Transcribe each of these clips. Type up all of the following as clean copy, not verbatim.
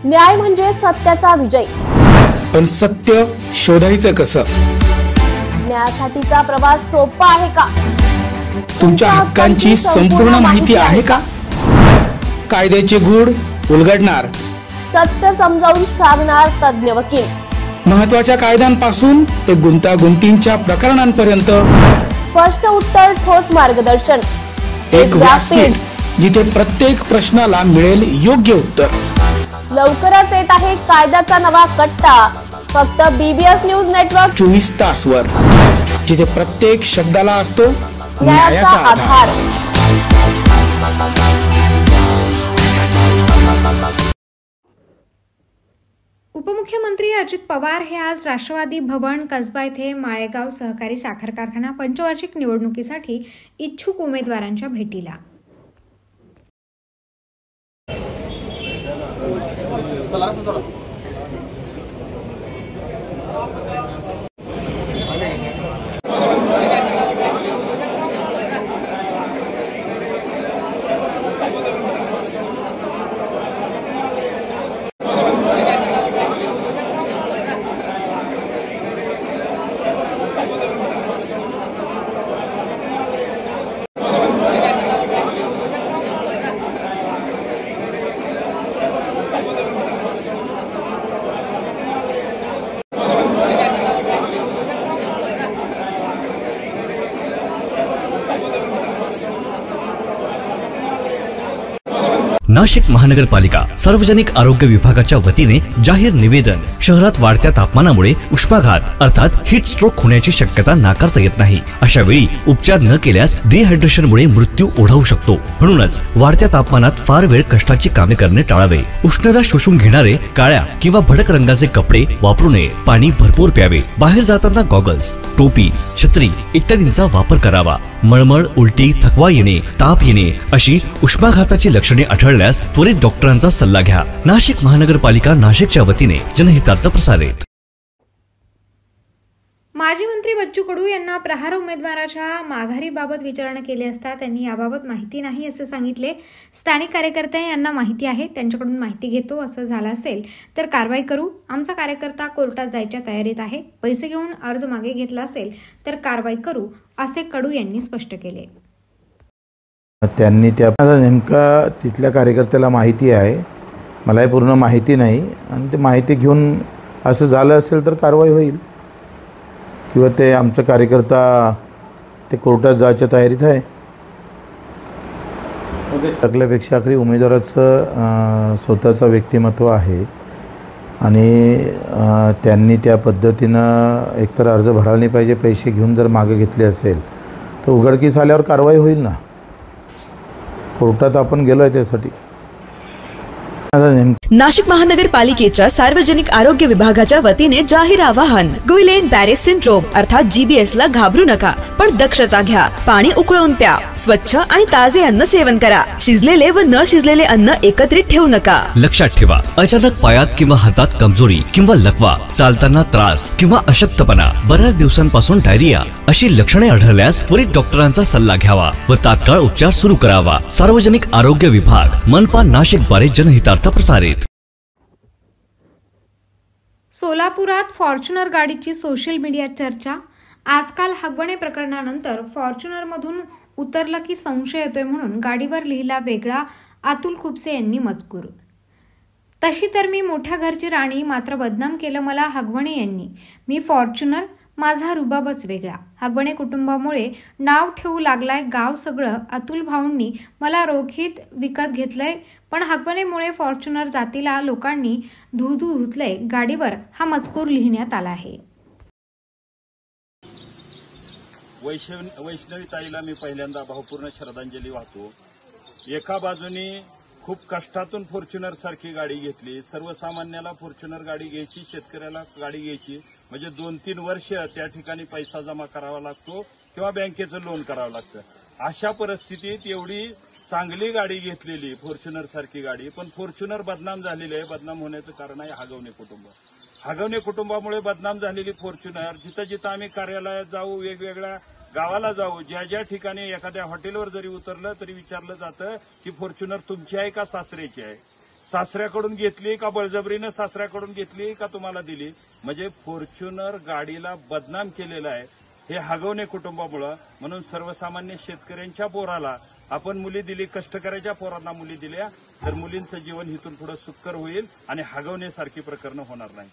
न्याय म्हणजे सत्याचा विजय. पण सत्य शोधायचं कसं? न्यायासाठीचा प्रवास सोपा आहे का? तुमच्या हक्कांची संपूर्ण माहिती आहे का? कायद्याचे गूढ उलगडणार, सत्य समजावून सांगणार तज्ञ वकील. महत्त्वाच्या कायद्यांपासून ते गुंतागुंतींच्या प्रकरणांपर्यंत स्पष्ट उत्तर, ठोस मार्गदर्शन. एक व्यासपीठ जिथे प्रत्येक प्रश्नाला मिळेल योग्य उत्तर. लवकरच येत आहे कायद्याचा नवा कट्टा, फक्त BBS न्यूज नेटवर्क 24 तासवर, जिथे प्रत्येक शब्दाला असतो न्यायाचा आधार. उपमुख्यमंत्री अजित पवार हे आज राष्ट्रवादी भवन कसबा येथे माळेगाव सहकारी साखर कारखाना पंचवार्षिक निवडणुकीसाठी इच्छुक उमेदवारांच्या भेटीला. नाशिक महानगरपालिका सार्वजनिक आरोग्य विभागाच्या वतीने जाहीर निवेदन. शहरात वाढत्या तापमानामुळे उष्माघात अर्थात हीट स्ट्रोक होण्याची शक्यता नाकारता येत नाही. अशा वेळी उपचार न केल्यास डिहायड्रेशनमुळे मृत्यू ओढावू शकतो. म्हणूनच वाढत्या तापमानात फार वेळ कष्टाची कामे करणे टाळावे. उष्णता शोषून घेणारे काळ्या किंवा भडक रंगाचे कपडे वापरू नये. पाणी भरपूर प्यावे. बाहेर जाताना गॉगल्स, टोपी, छत्री इत्यादींचा वापर करावा. मळमळ, उलटी, थकवा येणे, ताप येणे अशी उष्माघाताची लक्षणे आढळल्यास त्वरित डॉक्टरांचा सल्ला घ्या. नाशिक महानगरपालिका नाशिकच्या वतीने जनहितार्थ प्रसारित. माजी मंत्री बच्चू कडू यांना प्रहार उमेदवाराच्या माघारीबाबत विचारणा केली असता त्यांनी याबाबत माहिती नाही असे सांगितले. स्थानिक कार्यकर्ते यांना माहिती आहे, त्यांच्याकडून माहिती घेतो. असं झालं असेल तर कारवाई करू. आमचा कार्यकर्ता कोर्टात जायच्या तयारीत आहे. पैसे घेऊन अर्ज मागे घेतला असेल तर कारवाई करू, असे कडू यांनी स्पष्ट केले. त्यांनी त्या नेमका तिथल्या कार्यकर्त्याला माहिती आहे, मलाही पूर्ण माहिती नाही. आणि ते माहिती घेऊन असं झालं असेल तर कारवाई होईल, किंवा ते आमचा कार्यकर्ता ते कोर्टात जायच्या तयारीत आहे. टाकल्यापेक्षा आखरी उमेदवाराचं स्वतःचं व्यक्तिमत्व आहे आणि त्यांनी त्या पद्धतीनं एकतर अर्ज भरायला नाही पाहिजे. पैसे घेऊन जर मागे घेतले असेल तर उघडकीस आल्यावर कारवाई होईल ना. कोर्टात आपण गेलो आहे त्यासाठी. नाशिक महानगरपालिकेच्या सार्वजनिक आरोग्य विभागाच्या वतीने जाहीर आवाहन. गुइलेन बॅरे सिंड्रोम अर्थात GBS ला घाबरू नका, पण दक्षता घ्या. पाणी उकळून प्या. स्वच्छ आणि ताजे अन्न सेवन करा. शिजलेले व न शिजलेले अन्न एकत्रित ठेवू नका. लक्षात ठेवा, अचानक पायात किंवा हातात कमजोरी किंवा लकवा, चालताना त्रास किंवा अशक्तपणा, बऱ्याच दिवसांपासून डायरिया अशी लक्षणे आढळल्यास त्वरित डॉक्टरांचा सल्ला घ्यावा व तात्काळ उपचार सुरू करावा. सार्वजनिक आरोग्य विभाग मनपा नाशिक द्वारे जनहितार्थ प्रसारित. सोलापुरात फॉर्च्युनर गाडीची सोशल मीडियात चर्चा. आजकाल हगवणे प्रकरणानंतर फॉर्च्युनरमधून उतरलं की संशय येतोय म्हणून गाडीवर लिहिला वेगळा अतुल खुपसे यांनी मजकूर. तशी तर मी मोठ्या घरची राणी, मात्र बदनाम केलं मला हगवणे यांनी. मी फॉर्च्युनर, माझा रुबाबच वेगळा. हगवणे कुटुंबामुळे नाव ठेवू लागलाय गाव सगळं. अतुल भाऊंनी मला रोखीत विकत घेतलंय, पण हगवणेमुळे फॉर्च्युनर जातीला लोकांनी धू धुतलंय. गाडीवर हा मजकूर लिहिण्यात आला आहे. वैष्णवी ताईला मी पहिल्यांदा भावपूर्ण श्रद्धांजली वाहतो. एका बाजूने खूप कष्टातून फॉर्च्युनर सारखी गाडी घेतली. सर्वसामान्याला फॉर्च्युनर गाडी घ्यायची, शेतकऱ्याला गाडी घ्यायची म्हणजे 2-3 वर्ष त्या ठिकाणी पैसा जमा करावा लागतो किंवा बँकेचं लोन करावं लागतं. अशा परिस्थितीत एवढी चांगली गाडी घेतलेली फॉर्च्युनर सारखी गाडी, पण फॉर्च्युनर बदनाम झालेली आहे. बदनाम होण्याचं कारण आहे हगवणे कुटुंब. हगवणे कुटुंबामुळे बदनाम झालेली फॉर्च्युनर जिथं जिथं आम्ही कार्यालयात जाऊ, वेगवेगळ्या गावाला जाऊ, ज्या ज्या ठिकाणी एखाद्या हॉटेलवर जरी उतरलं तरी विचारलं जातं की फॉर्च्युनर तुमची आहे का सासऱ्याची आहे. सासऱ्याकडून घेतली का बळजबरीनं सासऱ्याकडून घेतली का तुम्हाला दिली? म्हणजे फॉर्च्युनर गाडीला बदनाम केलेलं आहे हे हगवणे कुटुंबामुळं. म्हणून सर्वसामान्य शेतकऱ्यांच्या पोराला आपण मुली दिली, कष्टकऱ्याच्या पोरांना मुली दिल्या तर मुलींचं जीवन इथून पुढे सुखकर होईल आणि हगवण्यासारखी प्रकरणं होणार नाही.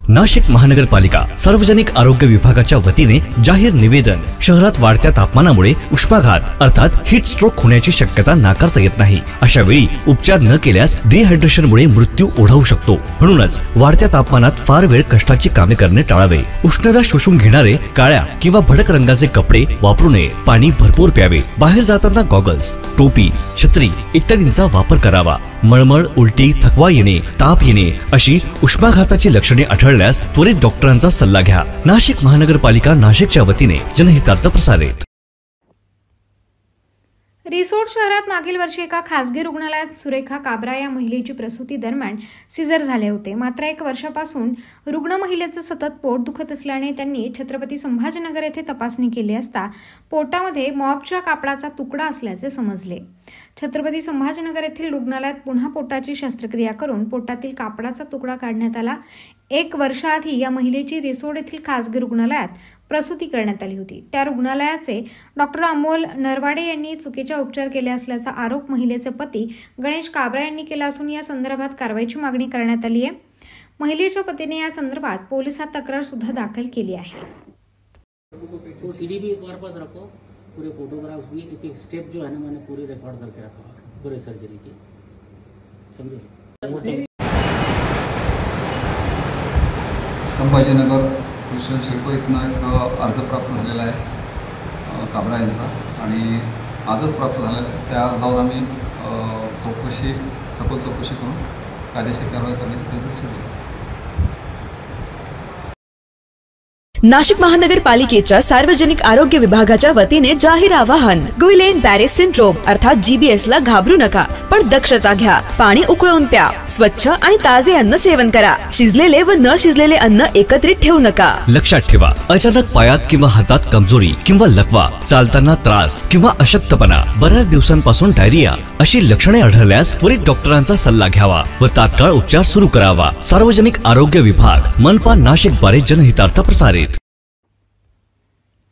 नाशिक महानगरपालिका सार्वजनिक आरोग्य विभागाच्या वतीने जाहीर निवेदन. शहरात वाढत्या तापमानामुळे उष्माघात अर्थात हीट स्ट्रोक होण्याची शक्यता नाकारता येत नाही. अशा वेळी उपचार न केल्यास डिहायड्रेशनमुळे मृत्यू ओढावू शकतो. म्हणूनच वाढत्या तापमानात फार वेळ कष्टाची कामे करणे टाळावे. उष्णता शोषून घेणारे काळ्या किंवा भडक रंगाचे कपडे वापरू नये. पाणी भरपूर प्यावे. बाहेर जाताना गॉगल्स, टोपी, छत्री इत्यादींचा वापर करावा. मळमळ, उलटी, थकवा येणे, ताप येणे अशी उष्माघाताची लक्षणे आढळल्यास त्वरित डॉक्टरांचा सल्ला घ्या. नाशिक महानगरपालिका नाशिकच्या वतीने जनहितार्थ प्रसारित. रिसोड शहरात मागील वर्षी एका खासगी रुग्णालयात सुरेखा काबरा या महिलेची प्रसूती दरम्यान सिझर झाले होते. मात्र 1 वर्षापासून रुग्ण महिलेचं सतत पोट दुखत असल्याने त्यांनी छत्रपती संभाजीनगर येथे तपासणी केली असता पोटामध्ये मॉपच्या कापडाचा तुकडा असल्याचे समजले. छत्रपती संभाजीनगर येथील रुग्णालयात पुन्हा पोटाची शस्त्रक्रिया करून पोटातील कापडाचा तुकडा काढण्यात आला. 1 वर्षाआधी या महिलेची रिसोड येथील खासगी रुग्णालयात प्रसूती करण्यात आली होती. त्या रुग्णालयाचे डॉक्टर अमोल नरवाडे यांनी चुकीचा उपचार केले असल्याचा आरोप महिलेचे पती गणेश काबरा यांनी केला असून या संदर्भात कारवाईची मागणी करण्यात आली आहे. महिलेच्या पतीने या संदर्भात पोलिसात तक्रार सुद्धा दाखल केली आहे. तो सीडी भी तुम्हारे पास रखो, पूरे फोटोग्राफ्स भी, एक एक स्टेप जो है ना मैंने पूरी रिकॉर्ड करके रखा पूरे सर्जरी की, समझे. संभाजीनगर कृष्ण शिल्प इथनं एक अर्ज प्राप्त झालेला आहे काबरा यांचा आणि आजच प्राप्त झाला. त्या अर्जावर आम्ही सखोल चौकशी करून कायदेशीर कारवाई करण्याची तरतूद केली. नाशिक महानगरपालिकेच्या सार्वजनिक आरोग्य विभागाच्या वतीने जाहीर आवाहन. गुइलेन बॅरे सिंड्रोम अर्थात GBS ला घाबरू नका, पण दक्षता घ्या. पाणी उकळून प्या. स्वच्छ आणि ताजे अन्न सेवन करा. शिजलेले व न शिजलेले अन्न एकत्रित ठेवू नका. लक्षात ठेवा, अचानक पायात किंवा हातात कमजोरी किंवा लकवा, चालताना त्रास किंवा अशक्तपणा, बऱ्याच दिवसांपासून डायरिया अशी लक्षणे आढळल्यास त्वरित डॉक्टरांचा सल्ला घ्यावा व तात्काळ उपचार सुरू करावा. सार्वजनिक आरोग्य विभाग मनपा नाशिक द्वारे जनहितार्थ प्रसारित.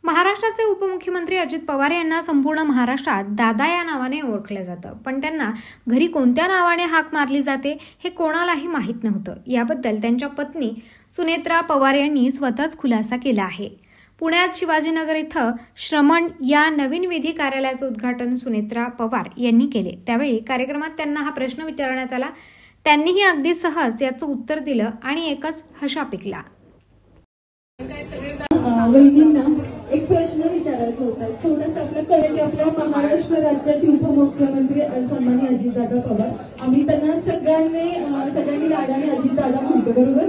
महाराष्ट्राचे उपमुख्यमंत्री अजित पवार यांना संपूर्ण महाराष्ट्रात दादा या नावाने ओळखले जातं, पण त्यांना घरी कोणत्या नावाने हाक मारली जाते हे कोणालाही माहीत नव्हतं. याबद्दल त्यांच्या पत्नी सुनेत्रा पवार यांनी स्वतःच खुलासा केला आहे. पुण्यात शिवाजीनगर इथं श्रमण या नवीन विधी कार्यालयाचे उद्घाटन सुनेत्रा पवार यांनी केले. त्यावेळी कार्यक्रमात त्यांना हा प्रश्न विचारण्यात आला. त्यांनीही अगदी सहज याचं उत्तर दिलं आणि एकच हशा पिकला. वहिनींना एक प्रश्न विचारायचा होता. छोटासा आपलं कळलं की आपल्या महाराष्ट्र राज्याचे उपमुख्यमंत्री सन्माननीय अजितदादा पवार, आम्ही त्यांना सगळ्यांनी लाडाने अजितदादा म्हणतो, बरोबर?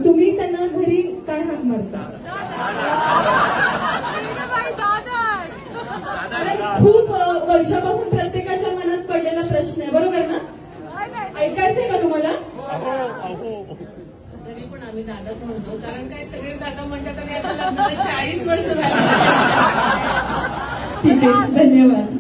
तुम्ही त्यांना घरी काय हाक मारता? खूप वर्षापासून प्रत्येकाच्या मनात पडलेला प्रश्न आहे, बरोबर ना? ऐकायचंय का तुम्हाला? तरी पण आम्ही दादाच म्हणतो, कारण काय सगळे दादा म्हणतात आणि आता लग्नाला 40 वर्ष झाली. ठीक आहे, धन्यवाद.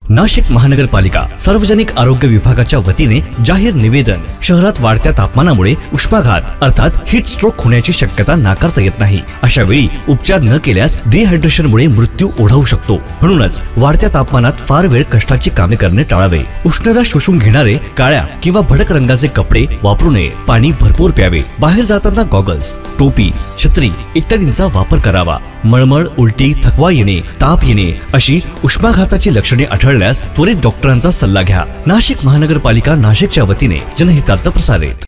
नाशिक महानगरपालिका सार्वजनिक आरोग्य विभागाच्या वतीने जाहीर निवेदन. शहरात वाढत्या तापमानामुळे उष्माघात अर्थात हीट स्ट्रोक होण्याची शक्यता नाकारता येत नाही. अशा वेळी उपचार न केल्यास डिहायड्रेशनमुळे मृत्यू ओढावू शकतो. म्हणूनच वाढत्या तापमानात फार वेळ कष्टाची कामे करणे टाळावे. उष्णता शोषून घेणारे काळ्या किंवा भडक रंगाचे कपडे वापरू नये. पाणी भरपूर प्यावे. बाहेर जाताना गॉगल्स, टोपी, छत्री इत्यादींचा वापर करावा. मळमळ, उलटी, थकवा येणे, ताप येणे अशी उष्माघाताची लक्षणे आढळल्यास त्वरित डॉक्टरांचा सल्ला घ्या. नाशिक महानगरपालिका नाशिकच्या वतीने जनहितार्थ प्रसारित.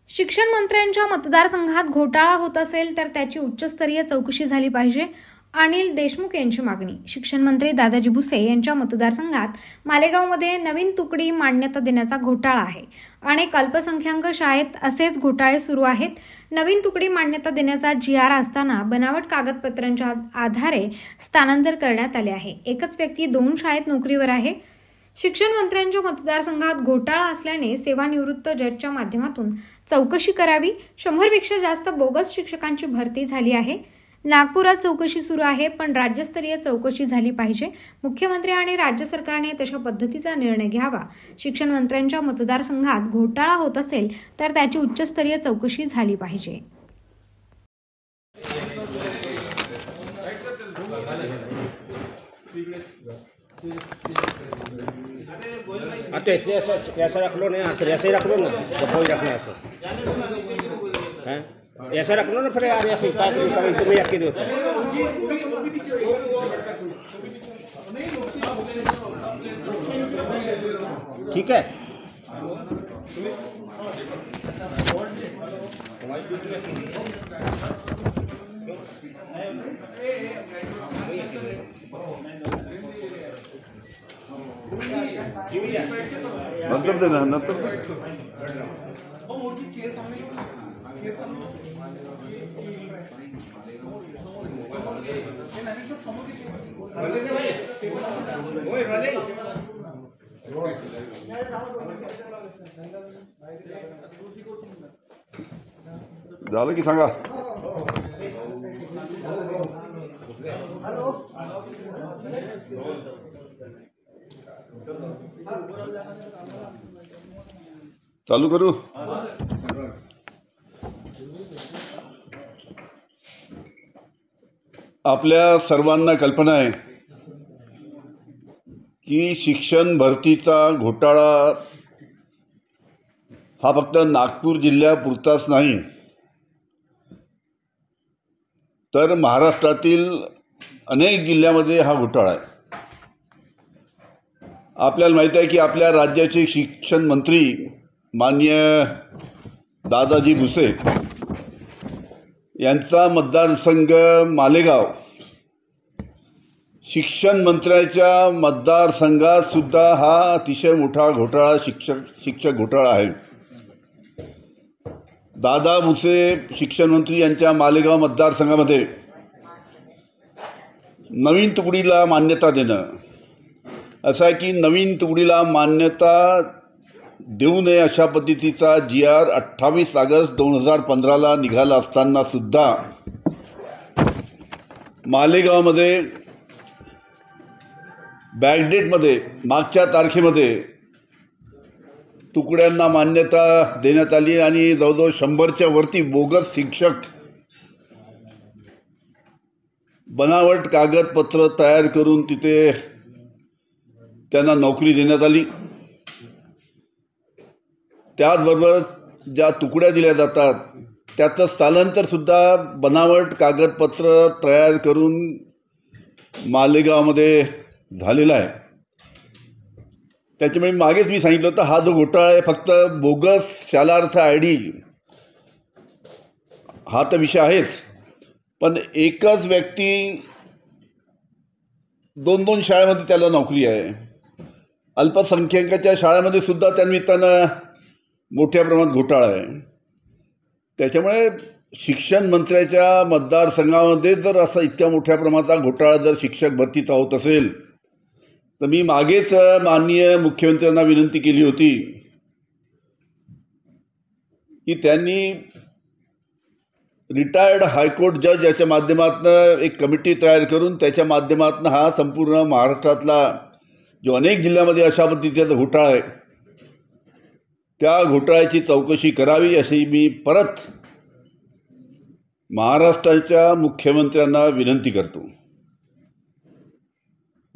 शिक्षण मंत्र्यांच्या मतदारसंघात घोटाळा होत असेल तर त्याची उच्चस्तरीय चौकशी झाली पाहिजे. अनिल देशमुख यांची मागणी. शिक्षण मंत्री दादाजी भुसे यांच्या मतदारसंघात मालेगावमध्ये नवीन तुकडी मान्यता देण्याचा घोटाळा आहे. अनेक अल्पसंख्याक शाळेत असेच घोटाळे सुरू आहेत. नवीन तुकडी मान्यता देण्याचा GR असताना बनावट कागदपत्रांच्या आधारे स्थानांतर करण्यात आले आहे. एकच व्यक्ती 2 शाळेत नोकरीवर आहे. शिक्षण मंत्र्यांच्या मतदारसंघात घोटाळा असल्याने सेवानिवृत्त जजच्या माध्यमातून चौकशी करावी. 100पेक्षा जास्त बोगस शिक्षकांची भरती झाली आहे. नागपुरात चौकशी सुरू आहे, पण राज्यस्तरीय चौकशी झाली पाहिजे. मुख्यमंत्री आणि राज्य सरकारने तशा पद्धतीचा निर्णय घ्यावा. शिक्षण मंत्र्यांच्या मतदारसंघात घोटाळा होत असेल तर त्याची उच्चस्तरीय चौकशी झाली पाहिजे. ऐसा रख लो ना, फिर ऐसे ही रख लो ना, जब कोई रखना है तो ऐसा रख लो ना, फिर यार ऐसे तुम्हें यकीन होता है. ठीक है. नंतर दे ना, नंतर दे. झालं की सांगा. चालू करू. आपल्या सर्वांना कल्पना आहे की शिक्षण भरतीचा घोटाळा हा फक्त नागपूर जिल्ह्यापुरताच नाही, तर महाराष्ट्रातील अनेक जिल्ह्यामध्ये हा घोटाळा आहे. आपल्याला माहीत आहे की आपल्या राज्याचे शिक्षण मंत्री माननीय दादाजी भुसे यांचा मतदारसंघ मालेगाव शिक्षण मंत्र्याच्या मतदारसंघात सुद्धा हा अतिशय मोठा घोटाळा शिक्षक घोटाळा आहे. दादा भुसे शिक्षण मंत्री यांच्या मालेगाव मतदारसंघामध्ये नवीन तुकडीला मान्यता देणं असं आहे की नवीन तुकडीला मान्यता देऊ नये अशा पद्धतीचा GR 28 ऑगस्ट 2015ला निघाला असताना सुद्धा मालेगावमध्ये बॅकडेटमध्ये मागच्या तारखेमध्ये तुकड्यांना मान्यता देण्यात आली आणि जवळजवळ 100च्या वरती बोगस शिक्षक बनावट कागदपत्र तयार करून तिथे त्यांना नोकरी देण्यात आली. त्याचबरोबर ज्या तुकड्या दिल्या जातात त्याचं स्थलांतरसुद्धा बनावट कागदपत्र तयार करून मालेगावमध्ये झालेला आहे. त्याच्यामुळे मागेच मी सांगितलं होतं हा जो घोटाळा आहे फक्त बोगस शालार्थ ID हा तर विषय आहेच, पण एकच व्यक्ती 2-2 शाळेमध्ये त्याला नोकरी आहे. अल्पसंख्याकाच्या शाळेमध्ये सुद्धा त्यानिमित्तानं मोठ्या प्रमाणात घोटाळा आहे. त्याच्यामुळे शिक्षण मंत्र्याच्या मतदारसंघामध्ये जर असा इतक्या मोठ्या प्रमाणाचा घोटाळा जर शिक्षक भरतीचा होत असेल तर मी मागेच माननीय मुख्यमंत्र्यांना विनंती केली होती की त्यांनी रिटायर्ड हायकोर्ट जज याच्या माध्यमातून एक कमिटी तयार करून त्याच्या माध्यमातून हा संपूर्ण महाराष्ट्रातला जो अनेक जिल्ह्यामध्ये अशा पद्धतीचा घोटाळा आहे त्या घोटाळ्याची चौकशी करावी अशी मी परत महाराष्ट्राच्या मुख्यमंत्र्यांना विनंती करतो.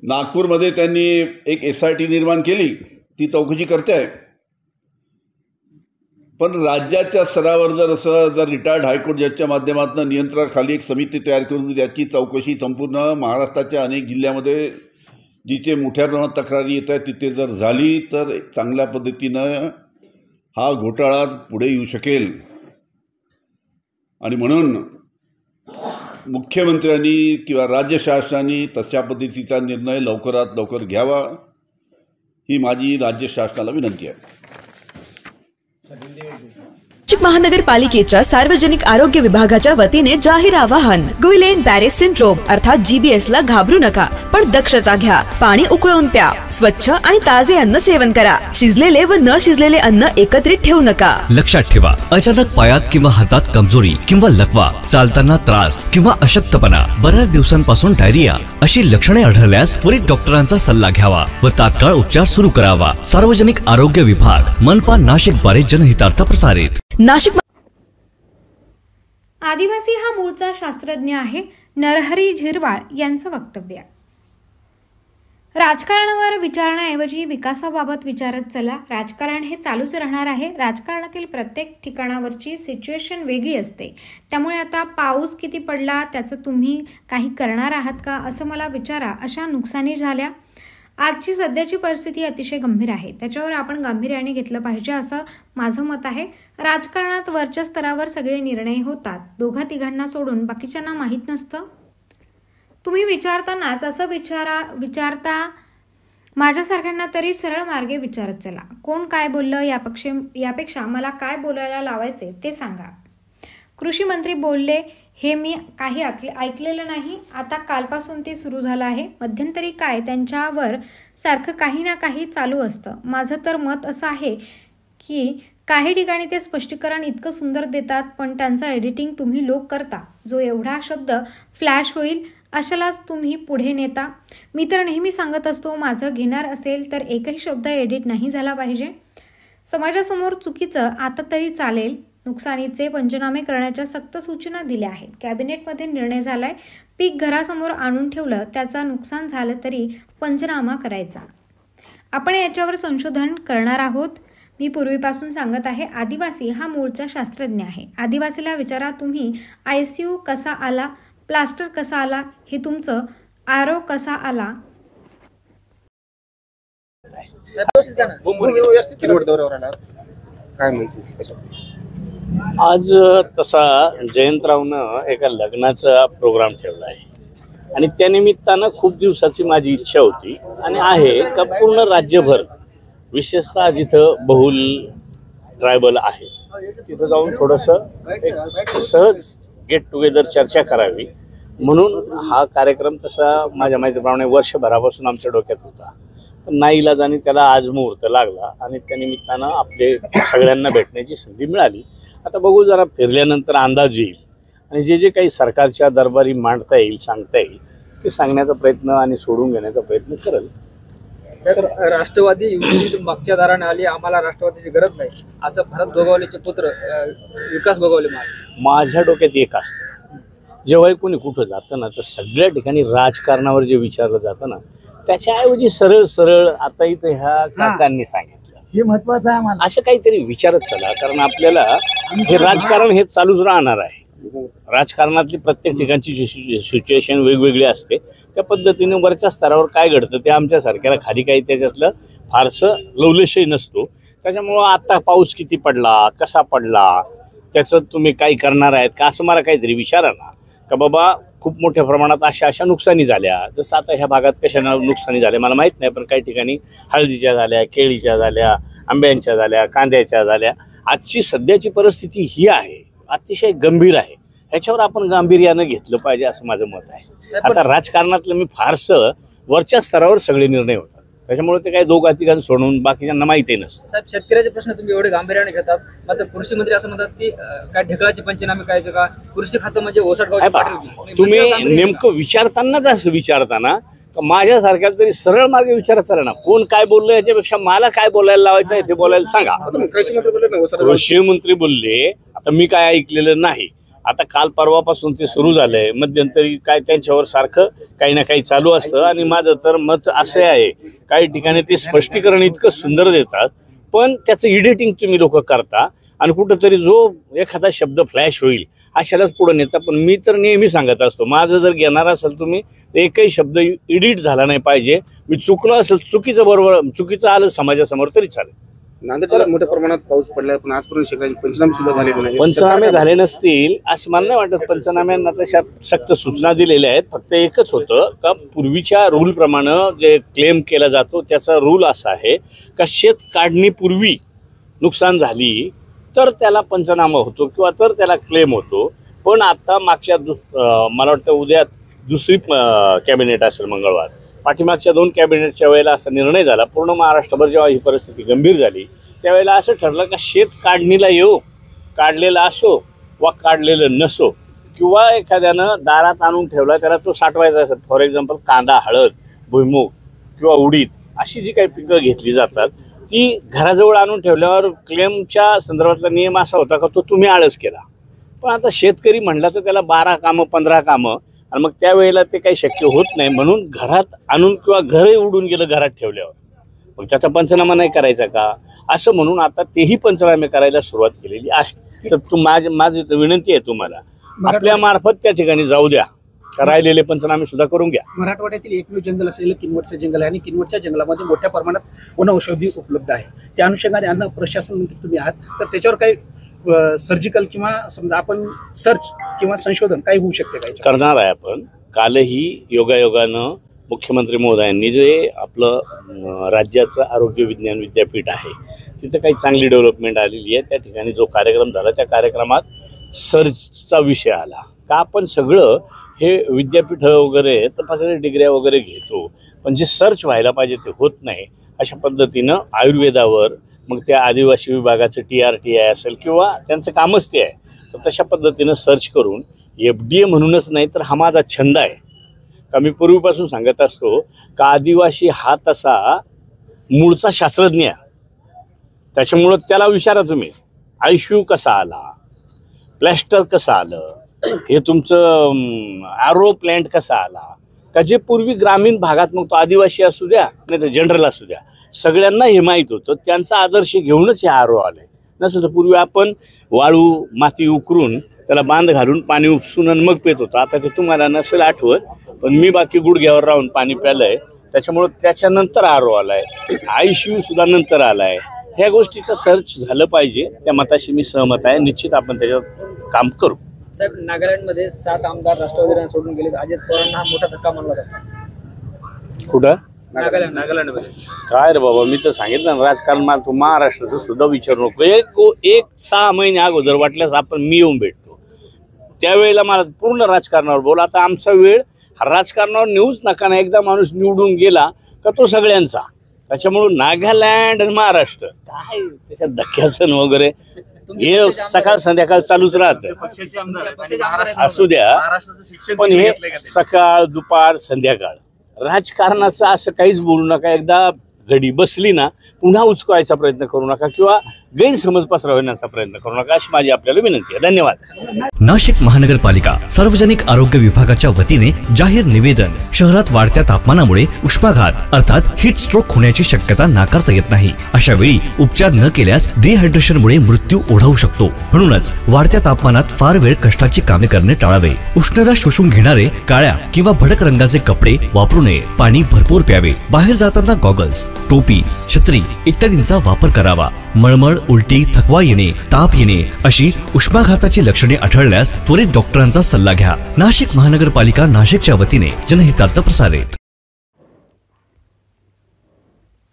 नागपूरमध्ये त्यांनी एक SIT निर्माण केली, ती चौकशी करते आहे, पण राज्याच्या स्तरावर जर रिटायर्ड हायकोर्ट जजच्या माध्यमातून नियंत्रणाखाली एक समिती तयार करून याची चौकशी संपूर्ण महाराष्ट्राच्या अनेक जिल्ह्यामध्ये जिथे मोठ्या प्रमाणात तक्रारी येत आहेत तिथे जर झाली तर चांगल्या पद्धतीनं हा घोटाळा पुढे येऊ शकेल. आणि म्हणून मुख्यमंत्र्यांनी किंवा राज्य शासनाने तशा पद्धतीचा निर्णय लवकरात लवकर घ्यावा ही माझी राज्य शासनाला विनंती आहे. नाशिक महानगरपालिकेच्या सार्वजनिक आरोग्य विभागाच्या वतीने जाहीर आवाहन. गुइलेन बॅरे सिंड्रोम अर्थात GBS ला घाबरू नका, पण दक्षता घ्या. पाणी उकळून प्या. स्वच्छ आणि ताजे अन्न सेवन करा. शिजलेले व न शिजलेले अन्न एकत्रित ठेवू नका. लक्षात ठेवा, अचानक पायात किंवा हातात कमजोरी किंवा लकवा, चालताना त्रास किंवा अशक्तपणा, बऱ्याच दिवसांपासून डायरिया अशी लक्षणे आढळल्यास त्वरित डॉक्टरांचा सल्ला घ्यावा व तात्काळ उपचार सुरू करावा. सार्वजनिक आरोग्य विभाग, मनपा नाशिक द्वारे जनहितार्थ प्रसारित. नाशिक आदिवासी हा मूळचा शास्त्रज्ञ आहे, नरहरी झिरवाळ यांचं वक्तव्य. राजकारणावर विचारण्याऐवजी विकासाबाबत विचारत चला. राजकारण हे चालूच राहणार आहे. राजकारणातील प्रत्येक ठिकाणावरची सिच्युएशन वेगळी असते. त्यामुळे आता पाऊस किती पडला त्याचं तुम्ही काही करणार आहात का असं मला विचारा. अशा नुकसानी झाल्या. आजची सध्याची परिस्थिती अतिशय गंभीर आहे. त्याच्यावर आपण गांभीर्याने घेतलं पाहिजे असं माझं मत आहे. राजकारणात वरच्या स्तरावर सगळे निर्णय होतात. दोघा तिघांना सोडून बाकीच्यांना माहीत नसतं. तुम्ही विचारतानाच असं विचारता माझ्यासारख्यांना तरी सरळ मार्गे विचारत चला. कोण काय बोललं यापेक्षा मला काय बोलायला लावायचे ते सांगा. कृषी मंत्री बोलले हे मी काही ऐकलेलं नाही. आता कालपासून ते सुरू झालं आहे. मध्यंतरी काय त्यांच्यावर सारखं काही ना काही चालू असतं. माझं तर मत असं आहे की काही ठिकाणी ते स्पष्टीकरण इतकं सुंदर देतात पण त्यांचं एडिटिंग तुम्ही लोक करता. जो एवढा शब्द फ्लॅश होईल अशालाच तुम्ही पुढे नेता. मी तर नेहमी सांगत असतो माझं घेणार असेल तर एकही शब्द एडिट नाही झाला पाहिजे. समाजासमोर चुकीचं आता तरी चालेल. नुकसानीचे पंचनामे करण्याच्या सक्त सूचना दिल्या आहेत. कॅबिनेटमध्ये निर्णय झालाय. पीक घरासमोर आणून ठेवलं त्याचा नुकसान झालं तरी पंचनामा करायचा. आपण याच्यावर संशोधन करणार आहोत. मी पूर्वीपासून सांगत आहे आदिवासी हा मूळचा शास्त्रज्ञ आहे. आदिवासीला विचारा तुम्ही ICU कसा आला, प्लास्टर कसा आला, हे तुमचं आरो कसा आला. आज तसा जयंतरावनं एका लग्नाचा प्रोग्राम ठेवला आहे आणि त्यानिमित्तानं खूप दिवसाची माझी इच्छा होती आणि आहे का पूर्ण राज्यभर विशेषतः जिथं बहुल ट्रायबल आहे तिथं जाऊन थोडंसं एक सहज गेट टुगेदर चर्चा करावी म्हणून हा कार्यक्रम तसा माझ्या माहितीप्रमाणे वर्षभरापासून आमच्या डोक्यात होता. पण नाईलाजाने त्याला आज मुहूर्त लागला आणि त्यानिमित्तानं आपले सगळ्यांना भेटण्याची संधी मिळाली. आता बघू, जरा फिरल्यानंतर अंदाज येईल आणि जे जे काही सरकारच्या दरबारी मांडता येईल, सांगता येईल ते सांगण्याचा प्रयत्न आणि सोडून घेण्याचा प्रयत्न करेल. सर, राष्ट्रवादी युती मागच्या दाराने आली, आम्हाला राष्ट्रवादीची गरज नाही असं भरत गोगावलेचे पुत्र विकास गोगावले माझ्या डोक्यात एक असतं. जेव्हा कोणी कुठं जातं ना तर सगळ्या ठिकाणी राजकारणावर जे विचारलं जातं ना त्याच्याऐवजी सरळ सरळ आता इथं ह्या काकांनी सांगितलं हे महत्वाचं आहे आम्हाला. असं काहीतरी विचारत चला, कारण आपल्याला हे राजकारण हे चालूच राहणार आहे. राजकारणातली प्रत्येक ठिकाणची सिच्युएशन वेगवेगळी असते. त्या पद्धतीने वरच्या स्तरावर काय घडतं ते आमच्या सारख्याला खाली काही त्याच्यातलं फारसं लवलेशही नसतो. त्याच्यामुळं आता पाऊस किती पडला, कसा पडला, त्याचं तुम्ही काही करणार आहेत का असं मला काहीतरी विचारा ना. का बाबा खूप मोठ्या प्रमाणात अशा नुकसानी झाल्या, जसं आता ह्या भागात कशा नुकसानी झाल्या मला माहीत नाही, पण काही ठिकाणी हळदीच्या झाल्या, केळीच्या झाल्या, आंब्यांच्या झाल्या, कांद्याच्या झाल्या. आजची सध्याची परिस्थिती ही आहे, अतिशय गंभीर आहे. ह्याच्यावर आपण गांभीर्यानं घेतलं पाहिजे असं माझं मत आहे. आता राजकारणातलं मी फारसं वरच्या स्तरावर सगळे निर्णय होतात, त्याच्यामुळे ते काही दोघा तिघांना सोडून बाकीच्यांना माहितीही नसतं. साहेब, शेतकऱ्याचे प्रश्न तुम्ही एवढे गांभीर्याने घेतात, मात्र कृषी मंत्री असं म्हणतात की काय ढेकळाचे पंचनामे करायचे का, कृषी खातं म्हणजे ओसाडगाव. तुम्ही नेमकं विचारतानाच असं विचारताना माझ्यासारख्या तरी सरळ मार्गे विचारायचं ना. कोण काय बोललं याच्यापेक्षा मला काय बोलायला लावायचं आहे ते बोलायला सांगा. कृषी मंत्री बोलले, आता मी काय ऐकलेलं नाही. आता काल परवापासून ते सुरू झालंय. मध्यंतरी काय त्यांच्यावर सारखं काही ना काही चालू असतं आणि माझं तर मत असं आहे काही ठिकाणी ते स्पष्टीकरण इतकं सुंदर देतात पण त्याचं एडिटिंग तुम्ही लोक करता आणि कुठंतरी जो एखादा शब्द फ्लॅश होईल अशालाच पुढे नेता. पण मी तर नेहमी सांगत असतो माझं जर घेणार असेल तुम्ही तर एकही शब्द एडिट झाला नाही पाहिजे. मी चुकलो असेल, चुकीचं बरोबर चुकीचं आलं समाजासमोर तरी चालेल. नांदेडला मोठ्या प्रमाणात पाऊस पडलाय पण आजपर्यंत शेतकऱ्यांचे पंचनामे सुद्धा झाले नाही. पंचनामे झाले नसतील असं मला नाही वाटत. पंचनाम्यांना तशा सक्त सूचना दिलेल्या आहेत. फक्त एकच होतं का पूर्वीच्या रूल प्रमाणे जे क्लेम केला जातो त्याचा रूल असा आहे का शेत काढणीपूर्वी नुकसान झाली तर त्याला पंचनामा होतो किंवा तर त्याला क्लेम होतो. पण आता मागच्या मला वाटतं उद्या दुसरी कॅबिनेट असेल मंगळवार, पाठीमागच्या 2 कॅबिनेटच्या वेळेला असा निर्णय झाला. पूर्ण महाराष्ट्रभर जेव्हा ही परिस्थिती गंभीर झाली त्यावेळेला असं ठरलं का शेत काढणीला येऊ, काढलेला असो वा काढलेलं नसो, किंवा एखाद्यानं दारात आणून ठेवला त्याला तो साठवायचा असेल. फॉर एक्झाम्पल कांदा, हळद, भुईमूग किंवा उडीद अशी जी काही पिकं घेतली जातात ती घराजवळ आणून ठेवल्यावर क्लेमच्या संदर्भातला नियम असा होता का तो तुम्ही आळस केला. पण आता शेतकरी म्हणला तर त्याला 12 कामं 15 कामं, आणि मग त्यावेळेला ते काही शक्य होत नाही. म्हणून घरात आणून किंवा घरही उडून गेलं घरात ठेवल्यावर, मग त्याचा पंचनामा नाही करायचा का असं म्हणून आता तेही पंचनामे करायला सुरुवात केलेली आहे. तर माझी विनंती आहे तुम्हाला, आपल्या मार्फत त्या ठिकाणी जाऊ द्या, राहिलेले पंचनामे सुद्धा करून घ्या. मराठवाड्यातील एकमेव जंगल असलेलं किनवटचं जंगल आहे आणि किनवटच्या जंगलामध्ये मोठ्या प्रमाणात वनौषधी उपलब्ध आहे. त्या अनुषंगाने अन्न प्रशासन मंत्री तुम्ही आहात, तर त्याच्यावर काही सर्जिकल किंवा समजा आपण सर्च किंवा संशोधन काही होऊ शकते काय करणार आहे आपण. कालही योगायोगानं मुख्यमंत्री महोदयांनी जे आपलं राज्याचं आरोग्य विज्ञान विद्यापीठ आहे तिथं काही चांगली डेव्हलपमेंट आलेली आहे. त्या ठिकाणी जो कार्यक्रम झाला त्या कार्यक्रमात सर्चचा विषय आला का आपण सगळं हे विद्यापीठ वगैरे तपासणी डिग्र्या वगैरे घेतो, पण जे सर्च व्हायला पाहिजे ते होत नाही. अशा पद्धतीनं आयुर्वेदावर मग त्या आदिवासी विभागाचं TRTI असेल किंवा त्यांचं कामच ते आहे, तर तशा पद्धतीनं सर्च करून FDA म्हणूनच नाही तर हा माझा छंद आहे का मी पूर्वीपासून सांगत असतो का आदिवासी हा तसा मूळचा शास्त्रज्ञ आहे. त्याच्यामुळं त्याला विचारा तुम्ही ICU कसा आला, प्लॅस्टर कसं आलं, हे तुमचं आरो प्लॅन्ट कसा आला, का जे पूर्वी ग्रामीण भागात मग तो आदिवासी असू द्या नाही तर जनरल असू द्या सगळ्यांना हे माहीत होतं. त्यांचा आदर्श घेऊनच हे आरो आले. नसेल तर पूर्वी आपण वाळू माती उकरून त्याला बांध घालून पाणी उपसून आणि मग पेत होतो. आता ते तुम्हाला नसेल आठवत, पण मी बाकी गुडघ्यावर राहून पाणी प्यालंय. त्याच्यामुळं त्याच्यानंतर आरो आलाय, ICU सुद्धा नंतर आलाय. ह्या गोष्टीचं सर्च झालं पाहिजे, त्या मताशी मी सहमत आहे. निश्चित आपण त्याच्यावर काम करू. साहेब, नागालँडमध्ये 7 आमदार राष्ट्रवादीला सोडून गेले. अजित पवारांना हा मोठा धक्का मानला जातो. कुठं? नागालँडमध्ये. काय रे बाबा, मी तर सांगितलं ना, राजकारण मला तू महाराष्ट्राचं सुद्धा विचारू नको. एक 6 महिने अगोदर वाटल्यास आपण मी येऊन भेटतो, त्यावेळेला मला पूर्ण राजकारणावर बोल. आता आमचा वेळ राजकारणावर नेऊच नका ना. एकदा माणूस निवडून गेला का तो सगळ्यांचा. त्याच्यामुळं नागालँड आणि महाराष्ट्र काय त्याच्यात धक्क्यासन वगैरे हे सकाळ संध्याकाळ चालूच राहतं. असू द्या, पण हे सकाळ दुपार संध्याकाळ राजकारणाचं असं काहीच बोलू नका. एकदा घडी बसली ना पुन्हा उचकायचा प्रयत्न करू नका किंवा गैरसमज पसरवण्याचा प्रयत्न करू नका, अशी माझी आपल्याला विनंती आहे. धन्यवाद. नाशिक महानगरपालिका सार्वजनिक आरोग्य विभागाच्या वतीने जाहीर निवेदन. शहरात वाढत्या तापमानामुळे उष्माघात अर्थात हीट स्ट्रोक होण्याची शक्यता नाकारता येत नाही. अशा वेळी उपचार न केल्यास डिहायड्रेशनमुळे मृत्यू ओढावू शकतो. म्हणूनच वाढत्या तापमानात फार वेळ कष्टाची कामे करणे टाळावे. उष्णता शोषून घेणारे काळ्या किंवा भडक रंगाचे कपडे वापरू नये. पाणी भरपूर प्यावे. बाहेर जाताना गॉगल्स, टोपी, छत्री इत्यादींचा वापर करावा. मळमळ, उलटी, थकवा येणे, ताप येणे अशी उष्माघाताची लक्षणे आढळल्यास त्वरित डॉक्टरांचा सल्ला घ्या. नाशिक महानगरपालिका नाशिकच्या वतीने जनहितार्थ प्रसारित.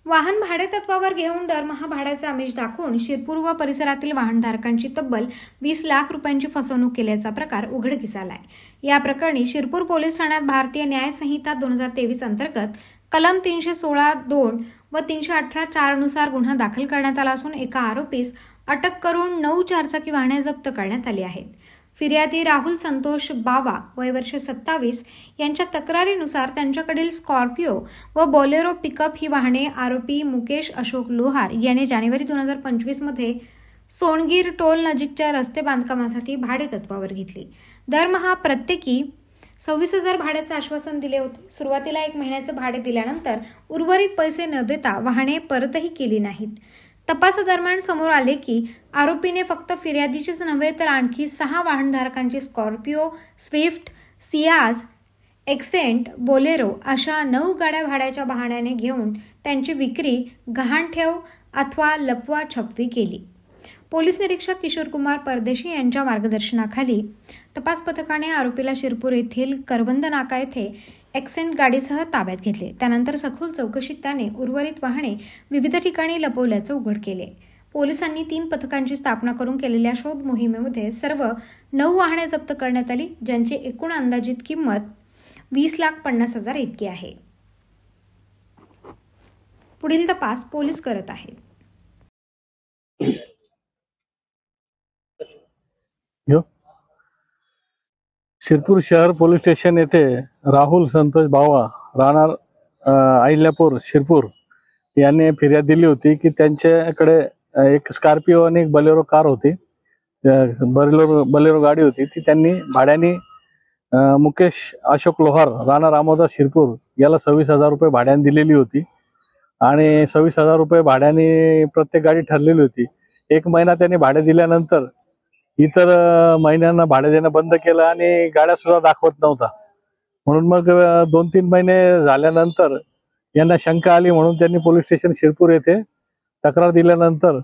वाहन भाडे तत्वावर घेऊन दरमहा भाड्याचे आमिष दाखवून शिरपूर व परिसरातील वाहनधारकांची तब्बल 20 लाख रुपयांची फसवणूक केल्याचा प्रकार उघडकीस आलाय. या प्रकरणी शिरपूर पोलीस ठाण्यात भारतीय न्याय संहिता 2023 अंतर्गत कलम 316(2) व 318(4) नुसार गुन्हा दाखल करण्यात आला असून एका आरोपीस अटक करून 9 चारचाकी वाहने जप्त करण्यात आली आहेत. फिर्यादी राहुल संतोष बावा वय वर्ष 27 यांच्या तक्रारीनुसार त्यांच्याकडील स्कॉर्पिओ व बोलेरो पिकअप ही वाहने आरोपी मुकेश अशोक लोहार याने जानेवारी 2025 मध्ये सोनगीर टोल नजीकच्या रस्ते बांधकामासाठी भाडे तत्वावर घेतली. दरमहा प्रत्येकी 26,000 भाड्याचे आश्वासन दिले होते. सुरुवातीला 1 महिन्याचे भाडे दिल्यानंतर उर्वरित पैसे न देता वाहने परतही केली नाहीत. तपासादरम्यान समोर आले की आरोपीने फक्त फिर्यादीचीच नव्हे तर आणखी 6 वाहनधारकांची Scorpio, Swift, Ciaz, Xcent, Bolero अशा 9 गाड्या भाड्याच्या बहाण्याने घेऊन त्यांची विक्री, गहाणठेव अथवा लपवा-छपवी केली. पोलीस निरीक्षक किशोर कुमार परदेशी यांच्या मार्गदर्शनाखाली तपास पथकाने आरोपीला शिरपूर येथील करवंद नाका येथे एक्सेंट गाडीसह ताब्यात घेतले. त्यानंतर सखोल चौकशीत त्याने उर्वरित वाहने विविध ठिकाणी लपवल्याचे उघड केले. पोलिसांनी 3 पथकांची स्थापना करून केलेल्या शोध मोहिमेमध्ये सर्व 9 वाहने जप्त करण्यात आली, ज्यांची एकूण अंदाजित किंमत 20,50,000 इतकी आहे. पुढील तपास पोलीस करत आहेत. शिरपूर शहर पोलीस स्टेशन येथे राहुल संतोष बावा राहणार अहिल्यापूर शिरपूर यांनी फिर्याद दिली होती की त्यांच्याकडे एक स्कॉर्पिओ आणि एक बलेरो कार होती. बलेरो गाडी होती ती त्यांनी भाड्याने मुकेश अशोक लोहार राहणार आमोदा शिरपूर याला 26,000 रुपये भाड्याने दिलेली होती आणि 26,000 रुपये भाड्याने प्रत्येक गाडी ठरलेली होती. 1 महिना त्यांनी भाडे दिल्यानंतर इतर महिन्यांना भाडे देणं बंद केलं आणि गाड्या सुद्धा दाखवत नव्हता. म्हणून मग 2-3 महिने झाल्यानंतर यांना शंका आली म्हणून त्यांनी पोलीस स्टेशन शिरपूर येथे तक्रार दिल्यानंतर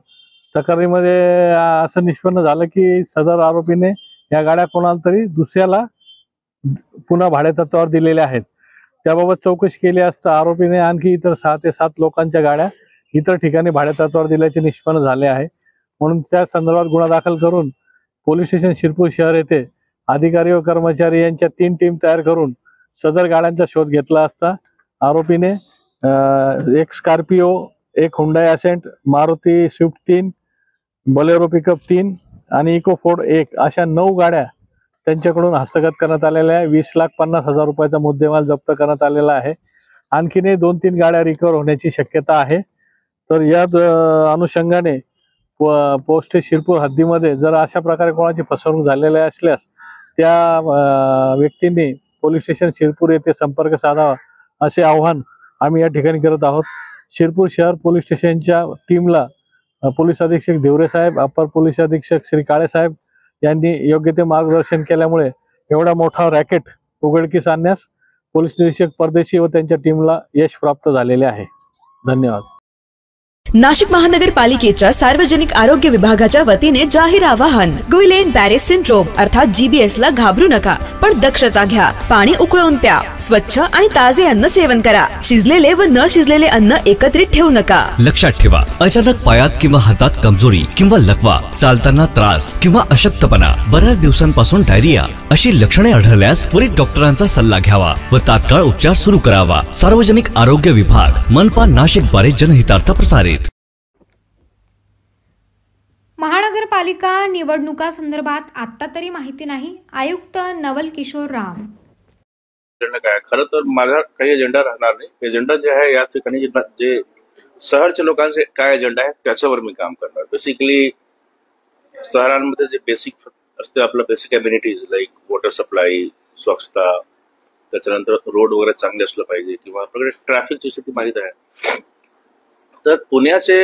तक्रारीमध्ये असं निष्पन्न झालं की सदर आरोपीने या गाड्या कोणाला तरी दुसऱ्याला पुन्हा भाडेतत्वावर दिलेल्या आहेत. त्याबाबत चौकशी केली असता आरोपीने आणखी इतर 6 ते 7 लोकांच्या गाड्या इतर ठिकाणी भाडेतत्वावर दिल्याचे निष्पन्न झाले आहे. म्हणून त्या संदर्भात गुन्हा दाखल करून पोलीस स्टेशन शिरपूर शहर येथे अधिकारी व कर्मचारी यांच्या 3 टीम तयार करून सदर गाड्यांचा शोध घेतला असता आरोपीने एक स्कॉर्पिओ, एक Hyundai Accent, Maruti Swift 3, Bolero pickup 3 आणि इकोफोर्ड 1 अशा 9 गाड्या त्यांच्याकडून हस्तगत करण्यात आलेल्या आहे. 20,50,000 रुपयाचा मुद्देमाल जप्त करण्यात आलेला आहे. आणखीनही 2-3 गाड्या रिकव्हर होण्याची शक्यता आहे. तर या अनुषंगाने पोस्ट शिरपूर हद्दीमध्ये जर अशा प्रकारे कोणाची फसवणूक झालेली असल्यास त्या व्यक्तींनी पोलीस स्टेशन शिरपूर येथे संपर्क साधावा असे आवाहन आम्ही या ठिकाणी करत आहोत. शिरपूर शहर पोलीस स्टेशनच्या टीमला पोलीस अधीक्षक देवरे साहेब, अपर पोलीस अधीक्षक श्री काळे साहेब यांनी योग्य ते मार्गदर्शन केल्यामुळे एवढा मोठा रॅकेट उघडकीस आणण्यास पोलीस निरीक्षक परदेशी व त्यांच्या टीमला यश प्राप्त झालेले आहे. धन्यवाद. नाशिक महानगरपालिकेच्या सार्वजनिक आरोग्य विभागाच्या वतीने जाहीर आवाहन. गुइलेन बॅरेस सिंड्रोम अर्थात GBS ला घाबरू नका, पण दक्षता घ्या. पाणी उकळून प्या. स्वच्छ आणि ताजे अन्न सेवन करा. शिजलेले व न शिजलेले अन्न एकत्रित ठेवू नका. लक्षात ठेवा, अचानक पायात किंवा हातात कमजोरी किंवा लकवा, चालताना त्रास किंवा अशक्तपणा, बऱ्याच दिवसांपासून डायरिया अशी लक्षणे आढळल्यास त्वरित डॉक्टरांचा सल्ला घ्यावा व तात्काळ उपचार सुरू करावा. सार्वजनिक आरोग्य विभाग, मनपा नाशिक द्वारे जनहितार्थ प्रसारित. महानगरपालिका निवडणुका संदर्भात आता तरी माहिती नाही. आयुक्त नवल किशोर राम. काय खरं तर माझा काही एजेंडा राहणार नाही. एजेंडा जे आहे या ठिकाणी जे शहरच्या लोकांचे काय एजेंडा आहे त्याच्यावर मी काम करणार. बेसिकली शहरांमध्ये जे बेसिक असते आपलं basic amenities like water supply, स्वच्छता, त्याच्यानंतर रोड वगैरे चांगले असलं पाहिजे किंवा आपल्याकडे ट्रॅफिकची स्थिती माहीत आहे. तर पुण्याचे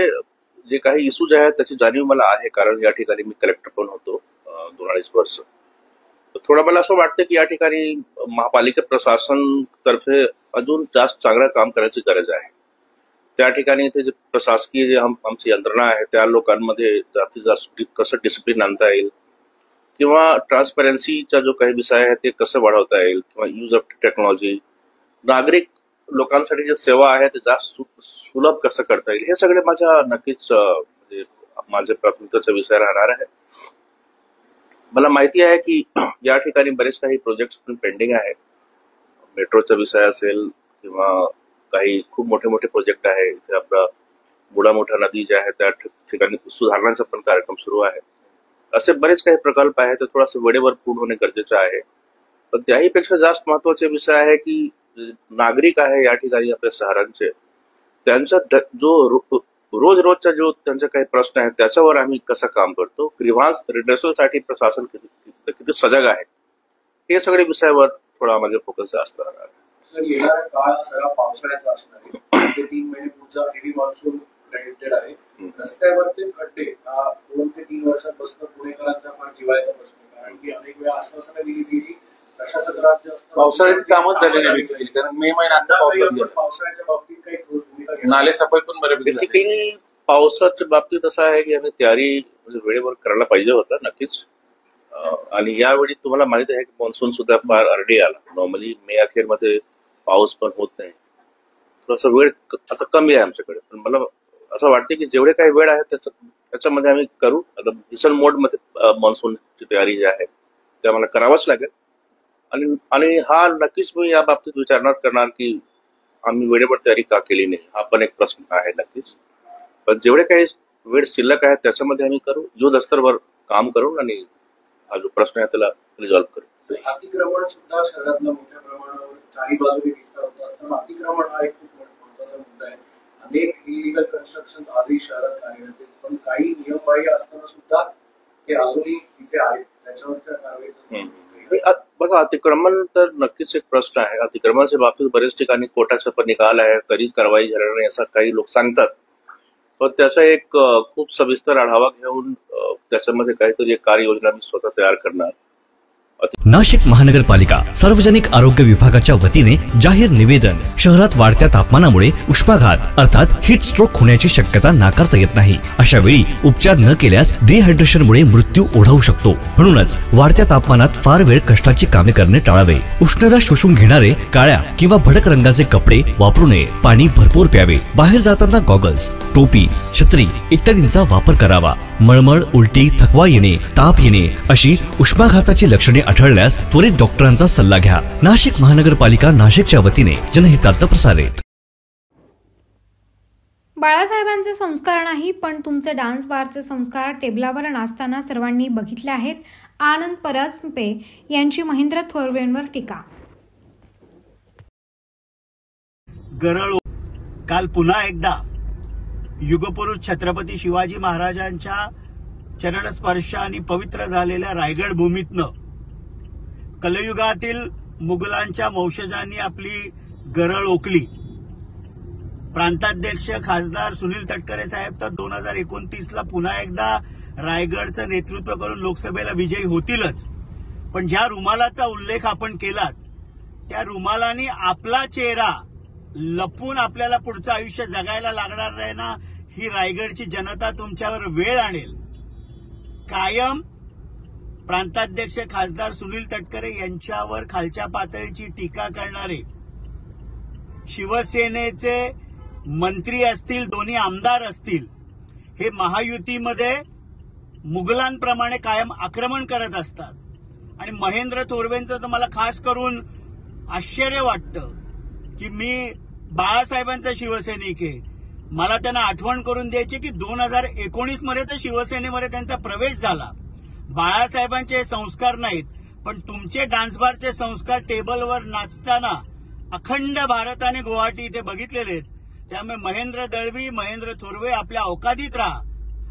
जे काही इश्यूज आहेत त्याची जाणीव मला आहे, कारण या ठिकाणी मी कलेक्टर पण होतो 2-2.5 वर्ष. थोडं मला असं वाटतं की या ठिकाणी महापालिका प्रशासन तर्फे अजून जास्त चांगलं काम करायची गरज आहे. त्या ठिकाणी ते जे प्रशासकीय जे आमची यंत्रणा आहे त्या लोकांमध्ये जास्तीत जास्त कसं डिसिप्लिन आणता येईल किंवा ट्रान्सपरन्सीचा जो काही विषय आहे ते कसं वाढवता येईल किंवा यूज ऑफ टेक्नॉलॉजी, नागरिक लोकांसाठी जे सेवा आहे ते जास्त सुलभ कसं करता येईल, हे सगळे माझ्या नक्कीच माझे प्राथमिकतेचा विषय राहणार आहे. मला माहिती आहे की या ठिकाणी बरेच काही प्रोजेक्ट्स पण पेंडिंग आहेत. मेट्रोचा विषय असेल किंवा काही खूप मोठे मोठे प्रोजेक्ट आहे. इथे आपला बुडा मोठा नदी जे आहे त्या ठिकाणी सुधारण्याचा पण कार्यक्रम सुरू आहे. असे बरेच काही प्रकल्प आहेत, ते थोडासा वेळेवर पूर्ण होणे गरजेचं आहे. पण त्याही पेक्षा जास्त महत्वाचे विषय आहे की नागरिक आहे या ठिकाणी आपल्या शहरांचे, त्यांचा जो रोजचा जो त्यांचे काही प्रश्न आहेत त्याच्यावर आम्ही कसं काम करतो, ग्रीव्हान्स रिड्रेसलसाठी प्रशासन किती सजग आहे, हे सगळे विषयावर थोडा माझा फोकस जास्त राहणार आहे. सर, येणारा काळ सगळा पावसाळ्याचा असणार आहे. 3 महिने पुढचा हेवी मान्सून प्रेडिक्टेड आहे. रस्त्यावरचे खड्डे हा 2 ते 3 वर्षांपासून पुणेकरांचा फार जिव्हाळ्याचा प्रश्न आहे, कारण की अनेक वेळा आश्वासनं दिली गेली. प्रशासक राज्य पावसाळ्याची कामच झालेली आहे, कारण मे महिन्याच्या पावसाळ्याच्या बाबतीत काही ठोस भूमिका नाले सफाई पण बऱ्यापैकी. बेसिकली पावसाच्या बाबतीत असं आहे की आम्ही तयारी वेळेवर करायला पाहिजे होतं नक्कीच. आणि यावेळी तुम्हाला माहिती आहे की मान्सून सुद्धा फार अर्ली आला. नॉर्मली मे अखेरमध्ये पाऊस पण होत नाही. थोडासा वेळ आता कमी आहे आमच्याकडे, पण मला असं वाटतं की जेवढे काही वेळ आहे त्याचं त्याच्यामध्ये आम्ही करू. आता मिशन मोडमध्ये मान्सूनची तयारी जी आहे ते आम्हाला करावंच लागेल. आणि हा नक्कीच मी या बाबतीत विचारणार करणार की आम्ही वेळेवर तयारी का केली नाही, हा पण एक प्रश्न आहे नक्कीच. पण जेवढे काही वेळ शिल्लक आहे त्याच्यामध्ये आम्ही करू, युद्धस्तरावर काम करू आणि हा जो प्रश्न आहे त्याला रिझॉल्व्ह करू. अतिक्रमण सुद्धा शहरातलं मोठ्या प्रमाणावर चारी बाजूने विस्तार होत असताना अतिक्रमण हा एक खूप महत्वाचा मुद्दा आहे. अनेक इलिगल कन्स्ट्रक्शन आजही शहरात कार्यरत आहेत, पण काही नियमबाह्य असताना सुद्धा ते अजूनही तिथे आहेत. त्याच्यावर कारवाई बघा, अतिक्रमण तर नक्कीच एक प्रश्न आहे. अतिक्रमणाच्या बाबतीत बरेच ठिकाणी कोर्टाचा पण निकाल आहे, तरी कारवाई झाली नाही असं काही लोक सांगतात. पण त्याचा एक खूप सविस्तर आढावा घेऊन त्याच्यामध्ये काहीतरी एक कार्ययोजना मी स्वतः तयार करणार. नाशिक महानगरपालिका सार्वजनिक आरोग्य विभागाच्या वतीने जाहीर निवेदन. शहरात वाढत्या तापमानामुळे उष्माघात अर्थात हीट स्ट्रोक होण्याची शक्यता नाकारता येत नाही. अशा वेळी उपचार न केल्यास डिहायड्रेशनमुळे मृत्यू ओढावू शकतो. म्हणूनच वाढत्या तापमानात फार वेळ कष्टाची कामे करणे टाळावे. उष्णता शोषून घेणारे काळ्या किंवा भडक रंगाचे कपडे वापरू नये. पाणी भरपूर प्यावे. बाहेर जाताना गॉगल्स, टोपी, छत्री इत्यादींचा वापर करावा. मळमळ, उलटी, थकवा येणे, ताप येणे अशी उष्माघाताची लक्षणे आढळल्यास त्वरित डॉक्टरांचा सल्ला घ्या. नाशिक महानगरपालिका नाशिकच्या वतीने जनहितार्थ प्रसारित. बाळासाहेबांचे संस्कार नाही, पण तुमचे डान्स बारचे संस्कार टेबलावर नाचताना सर्वांनी बघितले आहेत. आनंद परांजपे यांची महेंद्र थोरवेंवर टीका. गरळ काल पुन्हा एकदा युगपुरुष छत्रपती शिवाजी महाराजांच्या चरणस्पर्शाने पवित्र झालेल्या रायगड भूमीतनं कलयुगातील मुघलांच्या वंशजांनी आपली गरळ ओकली. प्रांताध्यक्ष खासदार सुनील तटकरे साहेब तर 2029ला पुन्हा एकदा रायगडचं नेतृत्व करून लोकसभेला विजयी होतीलच. पण ज्या रुमालाचा उल्लेख आपण केलात त्या रुमालाने आपला चेहरा लपवून आपल्याला पुढचं आयुष्य जगायला लागणार नाही ना. ही रायगडची जनता तुमच्यावर वेळ आणेल. कायम प्रांताध्यक्ष खासदार सुनील तटकरे यांच्यावर खालच्या पातळीची टीका करणारे शिवसेनेचे मंत्री असतील, दोन्ही आमदार असतील, हे महायुतीमध्ये मुघलांप्रमाणे कायम आक्रमण करत असतात. आणि महेंद्र थोरवेंचं तर मला खास करून आश्चर्य वाटतं की मी बाळासाहेबांचा शिवसैनिक आहे. मला त्यांना आठवण करून द्यायची की 2019 मध्ये तर शिवसेनेमध्ये त्यांचा प्रवेश झाला. बाळासाहेबांचे संस्कार नाहीत, पण तुमचे डान्स बारचे संस्कार टेबलवर नाचताना अखंड भारताने गुवाहाटी इथे बघितलेले आहेत. त्यामुळे महेंद्र दळवी, महेंद्र थोरवे आपल्या अवकादीत राहा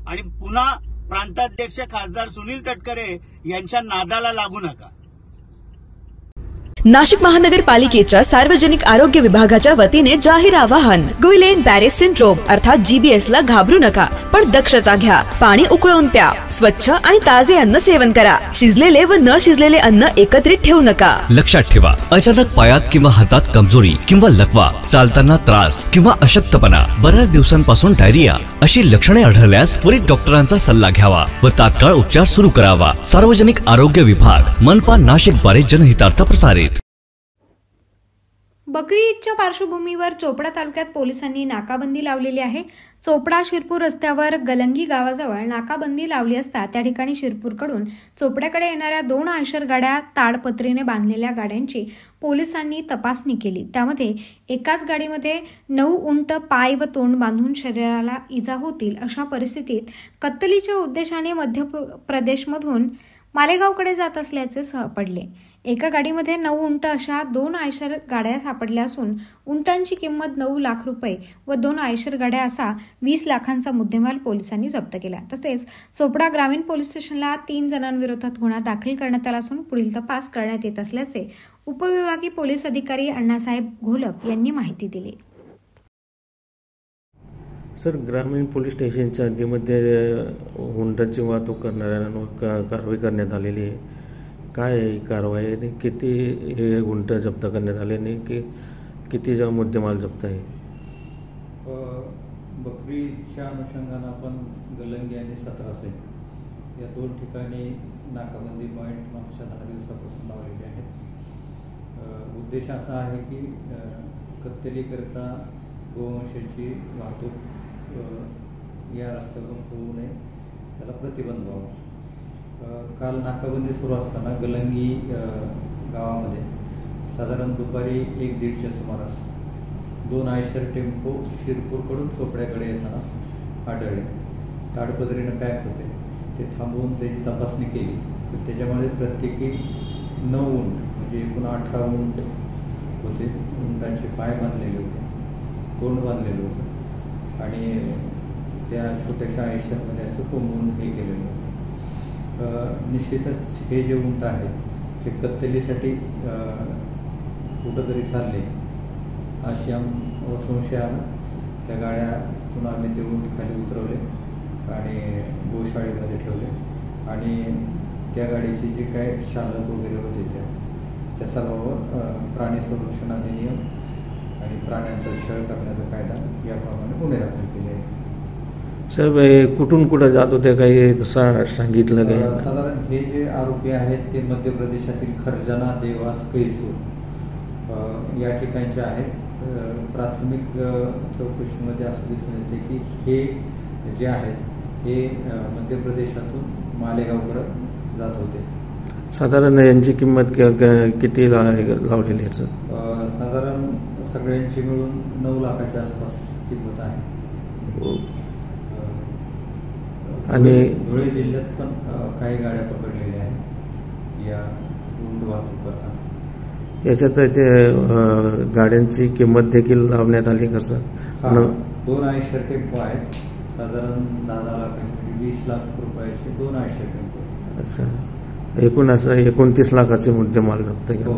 आणि पुन्हा प्रांताध्यक्ष खासदार सुनील तटकरे यांच्या नादाला लागू नका. नाशिक महानगरपालिकेच्या सार्वजनिक आरोग्य विभागाच्या वतीने जाहीर आवाहन. गुइलेन बॅरेज सिंड्रोम अर्थात GBS ला घाबरू नका, पण दक्षता घ्या. पाणी उकळून प्या. स्वच्छ आणि ताजे अन्न सेवन करा. शिजलेले व न शिजलेले अन्न एकत्रित ठेवू नका. लक्षात ठेवा, अचानक पायात किंवा हातात कमजोरी किंवा लकवा, चालताना त्रास किंवा अशक्तपणा, बऱ्याच दिवसांपासून डायरिया अशी लक्षणे आढळल्यास त्वरित डॉक्टरांचा सल्ला घ्यावा व तात्काळ उपचार सुरू करावा. सार्वजनिक आरोग्य विभाग, मनपा नाशिक द्वारे जनहितार्थ प्रसारित. बकरी ईदच्या पार्श्वभूमीवर चोपडा तालुक्यात पोलिसांनी नाकाबंदी लावलेली आहे. चोपडा शिरपूर रस्त्यावर गलंगी गावाजवळ नाकाबंदी लावली असता त्या ठिकाणी शिरपूरकडून चोपड्याकडे येणाऱ्या 2 आयशर गाड्या ताडपत्रीने बांधलेल्या गाड्यांची पोलिसांनी तपासणी केली. त्यामध्ये एकाच गाडीमध्ये 9 उंट पाय व तोंड बांधून शरीराला इजा होतील अशा परिस्थितीत कत्तलीच्या उद्देशाने मध्य प्रदेशमधून मालेगावकडे जात असल्याचे सापडले. एका गाडीमध्ये 9 उंट अशा 2 आयशर गाड्या सापडल्या असून उंटांची किंमत 9 लाख रुपये व 2 आयशर गाड्या असा 20 लाखांचा मुद्देमाल पोलिसांनी जप्त केला. तसेच चोपडा ग्रामीण पोलीस स्टेशनला 3 जणांविरोधात गुन्हा दाखल करण्यात आला असून पुढील तपास करण्यात येत असल्याचे उपविभागीय पोलीस अधिकारी अण्णासाहेब घोलप यांनी माहिती दिली. सर, ग्रामीण पोलीस स्टेशनच्या हद्दीमध्ये हुंडाची वाहतूक करणाऱ्यांवर कारवाई करण्यात आलेली आहे. काय आहे कारवाई आणि किती हे हुंड जप्त करण्यात आले आणि किती मुद्देमाल जप्त आहे? बकरीच्या अनुषंगानं आपण गलंगी आणि 17 या 2 ठिकाणी नाकाबंदी पॉईंट मागच्या 10 दिवसापासून लावलेले आहेत. उद्देश असा आहे की कत्तलीकरिता गोवंशाची वाहतूक या रस्त्यावरून होऊ नये, त्याला प्रतिबंध व्हावा. काल नाकाबंदी सुरू असताना गलंगी गावामध्ये साधारण दुपारी 1:30च्या सुमारास 2 आयशर टेम्पो शिरपूरकडून चोपड्याकडे येताना आढळले. ताडपदरीनं पॅक होते. ते थांबवून त्याची तपासणी केली तर त्याच्यामध्ये प्रत्येकी 9 उंट म्हणजे एकूण 18 उंट होते. उंटाचे पाय बांधलेले होते, तोंड बांधलेलं होतं आणि त्या छोट्याशा आयशरमध्ये असं कोंबून हे केलेलं होतं. निश्चितच हे जे उंट आहेत हे कत्तलीसाठी कुठंतरी चालले अशी संशय आला. त्या गाड्यातून आम्ही ते उंट खाली उतरवले आणि गोशाळेमध्ये ठेवले आणि त्या गाडीचे जे काय चालक वगैरे होते त्या सर्वांवर प्राणी संरक्षण अधिनियम आणि प्राण्यांचा छळ करण्याचा कायदा याप्रमाणे गुन्हे दाखल केले आहेत. साहेब कुठून कुठं जात होते काही तसं सांगितलं काही? साधारण हे जे आरोपी आहेत ते मध्य प्रदेशातील खरजना, देवास, कैसूर या ठिकाणचे आहेत. प्राथमिक चौकशीमध्ये असं दिसून येते की हे जे आहेत हे मध्य प्रदेशातून मालेगावकडं जात होते. साधारण यांची किंमत किती लावलेली याचं? साधारण सगळ्यांची मिळून 9 लाखाच्या आसपास किंमत आहे. आणि धुळे जिल्ह्यात पण काही गाड्या पकडलेल्या आहेत या उंट वाहतूक करताना. याच्यात ते गाड्यांची किंमत देखील लावण्यात आली कसं? 2 आयशर टेम्पो आहेत. साधारण 10 लाखाचे 20 लाख रुपयाचे 2 आयशर टेम्पो आहेत. अच्छा, एकूण असं 29 लाखाचे मुद्देमाल जप्त केला.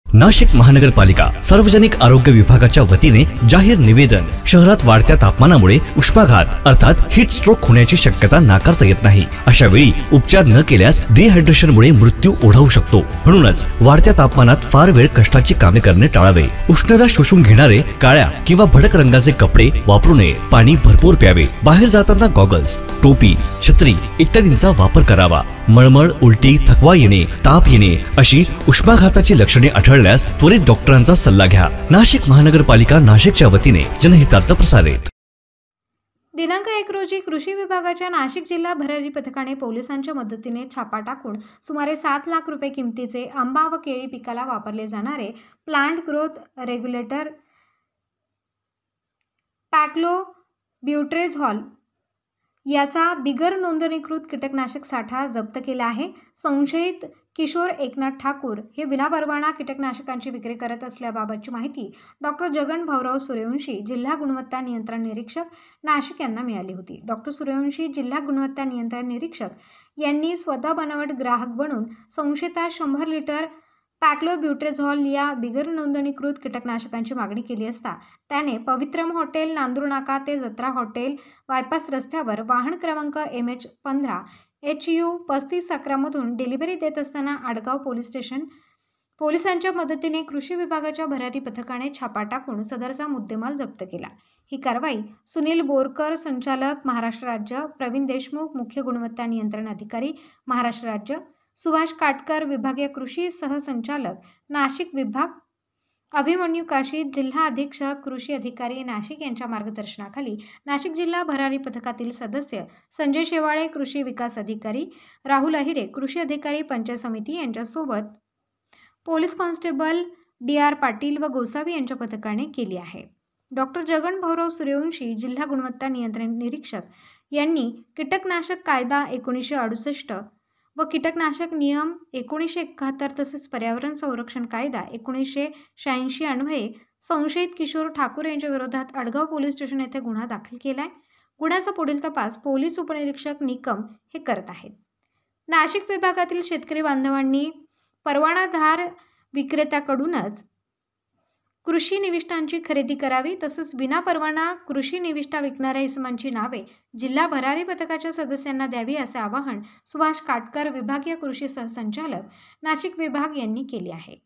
नाशिक महानगरपालिका सार्वजनिक आरोग्य विभागाच्या वतीने जाहीर निवेदन. शहरात वाढत्या तापमानामुळे उष्माघात अर्थात हीट स्ट्रोक होण्याची शक्यता नाकारता येत नाही. अशा वेळी उपचार न केल्यास डिहायड्रेशनमुळे मृत्यू ओढावू शकतो. म्हणूनच वाढत्या तापमानात फार वेळ कष्टाची कामे करणे टाळावे. उष्णता शोषून घेणारे काळ्या किंवा भडक रंगाचे कपडे वापरू नये. पाणी भरपूर प्यावे. बाहेर जाताना गॉगल्स, टोपी, छत्री इत्यादींचा वापर करावा. मळमळ, उलटी, थकवा येणे, ताप येणे अशी उष्माघाताची लक्षणे आढळल्यास त्वरित डॉक्टरांचा सल्ला घ्या. नाशिक महानगरपालिका नाशिकच्या वतीने जनहितार्थ प्रसारित. दिनांक 1 रोजी कृषी विभागाच्या नाशिक जिल्हा भरारी पथकाने पोलिसांच्या मदतीने छापा टाकून सुमारे 7 लाख रुपये किमतीचे आंबा व केळी पिकाला वापरले जाणारे प्लांट ग्रोथ रेग्युलेटर पॅक्लोब्युट्रेझॉल याचा बिगर नोंदणीकृत कीटकनाशक साठा जप्त केला आहे. संशयित किशोर एकनाथ ठाकूर हे विनापरवाना कीटकनाशकांची विक्री करत असल्याबाबतची माहिती डॉक्टर जगन भाऊराव सूर्यवंशी जिल्हा गुणवत्ता नियंत्रण निरीक्षक नाशिक यांना मिळाली होती. डॉक्टर सूर्यवंशी जिल्हा गुणवत्ता नियंत्रण निरीक्षक यांनी स्वतः बनावट ग्राहक बनून संशयितास 100 लिटर पॅक्लोब्युट्रेझॉल या बिगर नोंदणीकृत कीटकनाशकांची मागणी केली असता त्याने पवित्रम हॉटेल, नांदूर नाका ते जत्रा हॉटेल बायपास रस्त्यावर वाहन क्रमांक MH15 HU 3511 मधून डिलिव्हरी देत असताना आडगाव पोलिसांच्या मदतीने कृषी विभागाच्या भरारी पथकाने छापा टाकून सदरचा मुद्देमाल जप्त केला. ही कारवाई सुनील बोरकर, संचालक महाराष्ट्र राज्य, प्रवीण देशमुख, मुख्य गुणवत्ता नियंत्रण अधिकारी महाराष्ट्र राज्य, सुभाष काटकर, विभागीय कृषी सहसंचालक नाशिक विभाग, अभिमन्यू काशीद, जिल्हा अधीक्षक कृषी अधिकारी नाशिक यांच्या मार्गदर्शनाखाली नाशिक जिल्हा भरारी पथकातील सदस्य संजय शेवाळे, कृषी विकास अधिकारी राहुल अहिरे, कृषी अधिकारी पंचायत समिती यांच्यासोबत पोलीस कॉन्स्टेबल DR पाटील व गोसावी यांच्या पथकाने केली आहे. डॉक्टर जगन भाऊराव सूर्यवंशी जिल्हा गुणवत्ता नियंत्रण निरीक्षक यांनी कीटकनाशक कायदा 1968 व कीटकनाशक नियम 1971 तसेच पर्यावरण संरक्षण कायदा 1986 अन्वये संशयित किशोर ठाकूर यांच्या विरोधात आडगाव पोलीस स्टेशन येथे गुन्हा दाखल केलाय. गुन्ह्याचा पुढील तपास पोलीस उपनिरीक्षक निकम हे करत आहेत. नाशिक विभागातील शेतकरी बांधवांनी परवानाधार विक्रेत्याकडूनच कृषी निविष्ठांची खरेदी करावी. तसंच विनापरवाना कृषी निविष्ठा विकणाऱ्या इसमांची नावे जिल्हा भरारी पथकाच्या सदस्यांना द्यावी असे आवाहन सुभाष काटकर, विभागीय कृषी सहसंचालक नाशिक विभाग यांनी केले आहे.